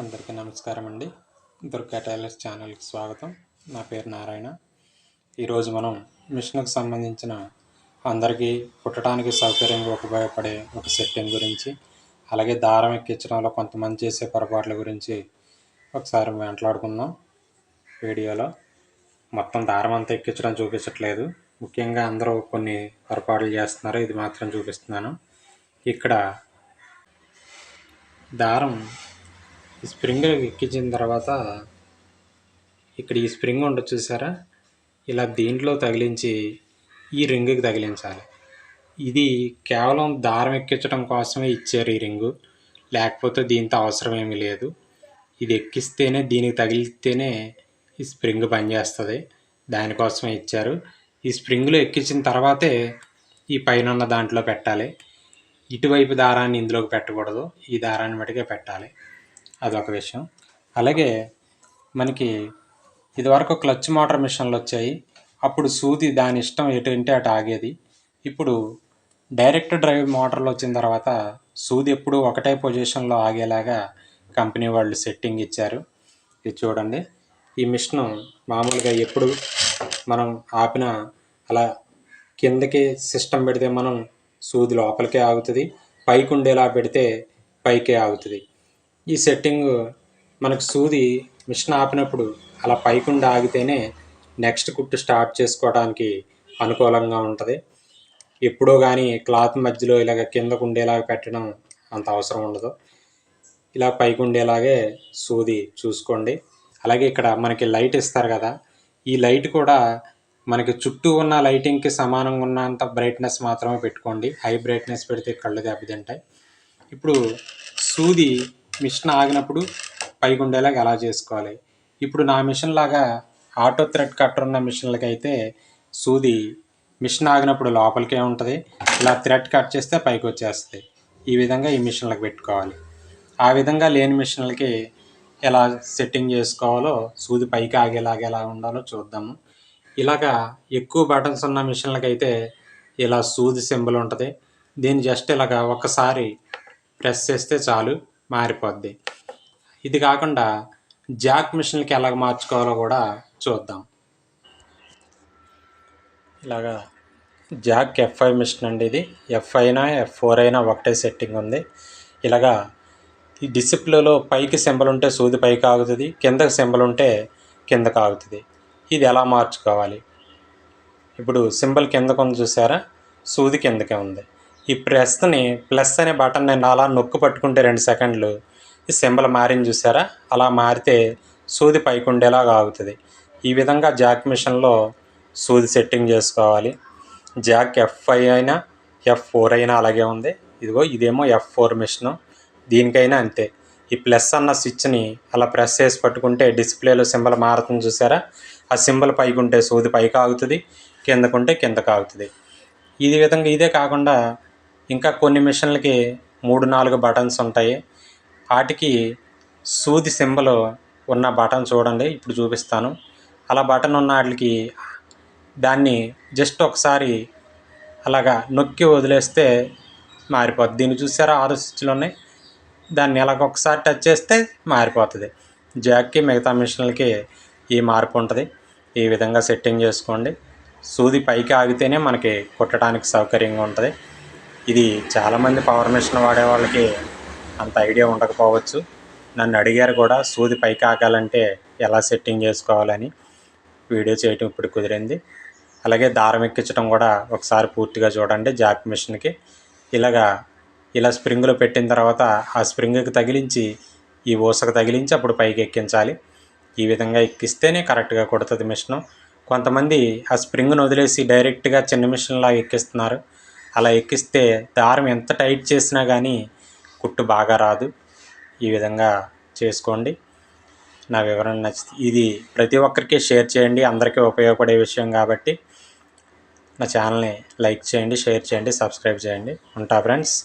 అందరికీ నమస్కారం అండి. దుర్గా టైలర్స్ ఛానల్కి స్వాగతం. నా పేరు నారాయణ. ఈరోజు మనం మిషన్కి సంబంధించిన అందరికీ కుట్టడానికి సౌకర్యంగా ఉపయోగపడే ఒక సెట్టింగ్ గురించి, అలాగే దారం ఎక్కించడంలో కొంతమంది చేసే పొరపాట్ల గురించి ఒకసారి మాట్లాడుకుందాం. వీడియోలో మొత్తం దారం అంతా ఎక్కించడం చూపించట్లేదు, ముఖ్యంగా అందరూ కొన్ని పొరపాట్లు చేస్తున్నారు, ఇది మాత్రం చూపిస్తున్నాను. ఇక్కడ దారం ఈ స్ప్రింగ్ ఎక్కించిన తర్వాత ఇక్కడ ఈ స్ప్రింగ్ ఉండదు చూసారా, ఇలా దీంట్లో తగిలించి ఈ రింగుకి తగిలించాలి. ఇది కేవలం దారం ఎక్కించడం కోసమే ఇచ్చారు ఈ రింగు, లేకపోతే దీంతో అవసరం ఏమీ లేదు. ఇది ఎక్కిస్తేనే, దీనికి తగిలితేనే ఈ స్ప్రింగ్ పనిచేస్తుంది, దానికోసమే ఇచ్చారు. ఈ స్ప్రింగ్లో ఎక్కించిన తర్వాతే ఈ పైన ఉన్న దాంట్లో పెట్టాలి. ఇటువైపు దారాన్ని ఇందులోకి పెట్టకూడదు, ఈ దారాన్ని మటుకే పెట్టాలి. అదొక విషయం. అలాగే మనకి ఇదివరకు క్లచ్ మోటార్ మిషన్లు వచ్చాయి, అప్పుడు సూది దాని ఇష్టం ఎటుంటే అటు ఆగేది. ఇప్పుడు డైరెక్ట్ డ్రైవ్ మోటార్లు వచ్చిన తర్వాత సూది ఎప్పుడు ఒకటే పొజిషన్లో ఆగేలాగా కంపెనీ వాళ్ళు సెట్టింగ్ ఇచ్చారు. ఇది చూడండి, ఈ మిషను మామూలుగా ఎప్పుడు మనం ఆపిన అలా కిందకి సిస్టమ్ పెడితే మనం సూది లోపలికే ఆగుతుంది, పైకి ఉండేలా పెడితే పైకే ఆగుతుంది. ఈ సెట్టింగ్ మనకు సూది మిషన్ ఆపినప్పుడు అలా పైకుండి ఆగితేనే నెక్స్ట్ కుట్టు స్టార్ట్ చేసుకోవడానికి అనుకూలంగా ఉంటుంది. ఎప్పుడో కానీ క్లాత్ మధ్యలో ఇలాగ కిందకు ఉండేలాగా పెట్టడం అంత అవసరం ఉండదు, ఇలా పైకి ఉండేలాగే సూది చూసుకోండి. అలాగే ఇక్కడ మనకి లైట్ ఇస్తారు కదా, ఈ లైట్ కూడా మనకి చుట్టూ ఉన్న లైటింగ్కి సమానంగా ఉన్నంత బ్రైట్నెస్ మాత్రమే పెట్టుకోండి. హై బ్రైట్నెస్ పెడితే కళ్ళు దెబ్బతింటాయి. ఇప్పుడు సూది మిషన్ ఆగినప్పుడు పైకి ఉండేలాగా ఎలా చేసుకోవాలి. ఇప్పుడు నా మిషన్ లాగా ఆటో థ్రెడ్ కట్టర్ ఉన్న మిషన్లకి అయితే సూది మిషన్ ఆగినప్పుడు లోపలికే ఉంటుంది, ఇలా థ్రెడ్ కట్ చేస్తే పైకి వచ్చేస్తుంది. ఈ విధంగా ఈ మిషన్లకు పెట్టుకోవాలి. ఆ విధంగా లేని మిషన్లకి ఎలా సెట్టింగ్ చేసుకోవాలో, సూది పైకి ఆగేలాగా ఎలా ఉండాలో చూద్దాము. ఇలాగా ఎక్కువ బటన్స్ ఉన్న మిషన్లకైతే ఇలా సూది సింబల్ ఉంటుంది, దీన్ని జస్ట్ ఇలాగా ఒక్కసారి ప్రెస్ చేస్తే చాలు, మారిపోద్ది. ఇది కాకుండా జాక్ మిషన్కి ఎలాగ మార్చుకోవాలో కూడా చూద్దాం. ఇలాగా జాక్ F5 మిషన్ అండి, ఇది F5 అయినా F4 అయినా ఒకటే సెట్టింగ్ ఉంది. ఇలాగా ఈ డిసిప్లేలో పైకి సింబల్ ఉంటే సూది పైకి ఆగుతుంది, కిందకి సింబల్ ఉంటే కిందకి ఆగుతుంది. ఇది ఎలా మార్చుకోవాలి. ఇప్పుడు సింబల్ కిందకు ఉంది చూసారా, సూది కిందకే ఉంది. ఈ ప్లస్ అనే బటన్ నేను అలా నొక్కు పట్టుకుంటే 2 సెకండ్లు ఈ సింబల్ మారింది చూసారా, అలా మారితే సూది పైకి ఉండేలాగా ఆగుతుంది. ఈ విధంగా జాక్ మిషన్లో సూది సెట్టింగ్ చేసుకోవాలి. జాక్ F5 అయినా F4 అయినా అలాగే ఉంది. ఇదేమో F4 మిషను, దీనికైనా అంతే. ఈ ప్లస్ అన్న స్విచ్ని అలా ప్రెస్ చేసి పట్టుకుంటే డిస్ప్లేలో సింబల్ మారుతుంది చూసారా, ఆ సింబల్ పైకి ఉంటే సూది పైకి ఆగుతుంది, కిందకుంటే కిందకు ఆగుతుంది. ఇదే కాకుండా ఇంకా కొన్ని మిషన్లకి 3-4 బటన్స్ ఉంటాయి. వాటికి సూది సింబల్ ఉన్న బటన్ చూడండి, ఇప్పుడు చూపిస్తాను. అలా బటన్ ఉన్న వాటికి దాన్ని జస్ట్ ఒకసారి అలాగా నొక్కి వదిలేస్తే మారిపోతుంది. దీన్ని చూసారా, 6 స్విచ్లు ఉన్నాయి, దాన్ని అలాగ ఒకసారి టచ్ చేస్తే మారిపోతుంది. జాక్కి మిగతా మిషన్లకి ఈ మార్పు ఉంటుంది. ఈ విధంగా సెట్టింగ్ చేసుకోండి. సూది పైకి ఆగితేనే మనకి కుట్టడానికి సౌకర్యంగా ఉంటుంది. ఇది చాలామంది పవర్ మిషన్ వాడే వాళ్ళకి అంత ఐడియా ఉండకపోవచ్చు. నన్ను అడిగారు కూడా సూది పైకి ఆగాలంటే ఎలా సెట్టింగ్ చేసుకోవాలని, వీడియో చేయటం ఇప్పుడు కుదిరింది. అలాగే దారం ఎక్కించడం కూడా ఒకసారి పూర్తిగా చూడండి. జాక్ మిషన్కి ఇలా స్ప్రింగ్లో పెట్టిన తర్వాత ఆ స్ప్రింగ్కి తగిలించి ఈ ఊసకు తగిలించి అప్పుడు పైకి ఎక్కించాలి. ఈ విధంగా ఎక్కిస్తేనే కరెక్ట్గా కుడుతుంది మిషను. కొంతమంది ఆ స్ప్రింగ్ను వదిలేసి డైరెక్ట్గా చిన్న మిషన్లాగా ఎక్కిస్తున్నారు. అలా ఎక్కిస్తే దారం ఎంత టైట్ చేసినా కానీ కుట్టు బాగా రాదు. ఈ విధంగా చేసుకోండి. నా వివరణ నచ్చితే ఇది ప్రతి ఒక్కరికి షేర్ చేయండి, అందరికీ ఉపయోగపడే విషయం కాబట్టి నా ఛానల్ని లైక్ చేయండి, షేర్ చేయండి, సబ్స్క్రైబ్ చేయండి. ఉంటా ఫ్రెండ్స్.